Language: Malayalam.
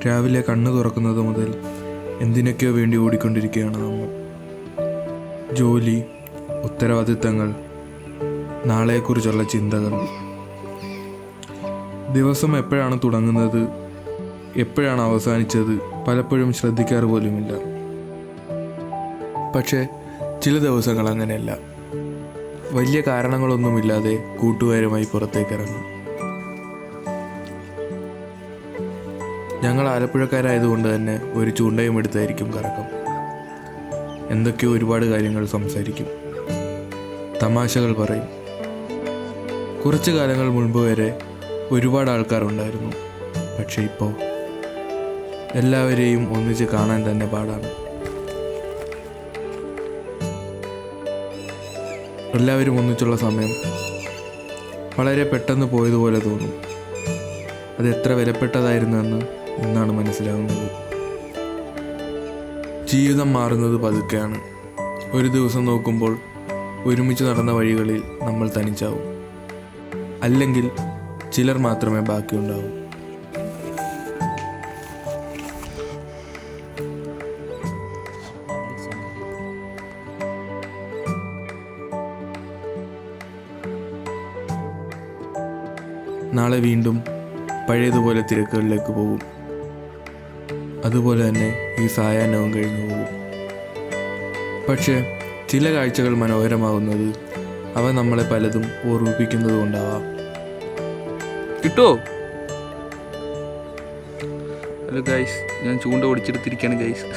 രാവിലെ കണ്ണു തുറക്കുന്നത് മുതൽ എന്തിനൊക്കെയോ വേണ്ടി ഓടിക്കൊണ്ടിരിക്കുകയാണ് നമ്മൾ. ജോലി, ഉത്തരവാദിത്തങ്ങൾ, നാളെക്കുറിച്ചുള്ള ചിന്തകൾ. ദിവസം എപ്പോഴാണ് തുടങ്ങുന്നത്, എപ്പോഴാണ് അവസാനിച്ചത് പലപ്പോഴും ശ്രദ്ധിക്കാറ് പോലുമില്ല. പക്ഷേ ചില ദിവസങ്ങൾ അങ്ങനെയല്ല. വലിയ കാരണങ്ങളൊന്നുമില്ലാതെ കൂട്ടുകാരുമായി പുറത്തേക്ക് ഇറങ്ങും. ഞങ്ങൾ ആലപ്പുഴക്കാരായതുകൊണ്ട് തന്നെ ഒരു ചൂണ്ടയും എടുത്തായിരിക്കും കറക്കം. എന്തൊക്കെയോ ഒരുപാട് കാര്യങ്ങൾ സംസാരിക്കും, തമാശകൾ പറയും. കുറച്ചു കാലങ്ങൾ മുൻപ് വരെ ഒരുപാട് ആൾക്കാരുണ്ടായിരുന്നു. പക്ഷെ ഇപ്പോൾ എല്ലാവരെയും ഒന്നിച്ച് കാണാൻ തന്നെ പാടാണ്. എല്ലാവരും ഒന്നിച്ചുള്ള സമയം വളരെ പെട്ടെന്ന് പോയതുപോലെ തോന്നും. അത് എത്ര വിലപ്പെട്ടതായിരുന്നെന്ന് ഇന്നാണ് മനസ്സിലാകുന്നത്. ജീവിതം മാറുന്നത് പതുക്കെയാണ്. ഒരു ദിവസം നോക്കുമ്പോൾ ഒരുമിച്ച് നടന്ന വഴികളിൽ നമ്മൾ തനിച്ചാവും. അല്ലെങ്കിൽ ചിലർ മാത്രമേ ബാക്കിയുണ്ടാവൂ. നാളെ വീണ്ടും പഴയതുപോലെ തിരക്കുകളിലേക്ക് പോകും. അതുപോലെ തന്നെ ഈ സായാഹ്നവും കഴിഞ്ഞു പോകും. പക്ഷേ ചില കാഴ്ചകൾ മനോഹരമാകുന്നത് അവ നമ്മളെ പലതും ഓർമ്മിപ്പിക്കുന്നത് കൊണ്ടാവാം. കിട്ടോ? ഹലോ ഗൈസ്, ഞാൻ ചൂണ്ട ഓടിച്ചെടുത്തിരിക്കുകയാണ് ഗൈസ്.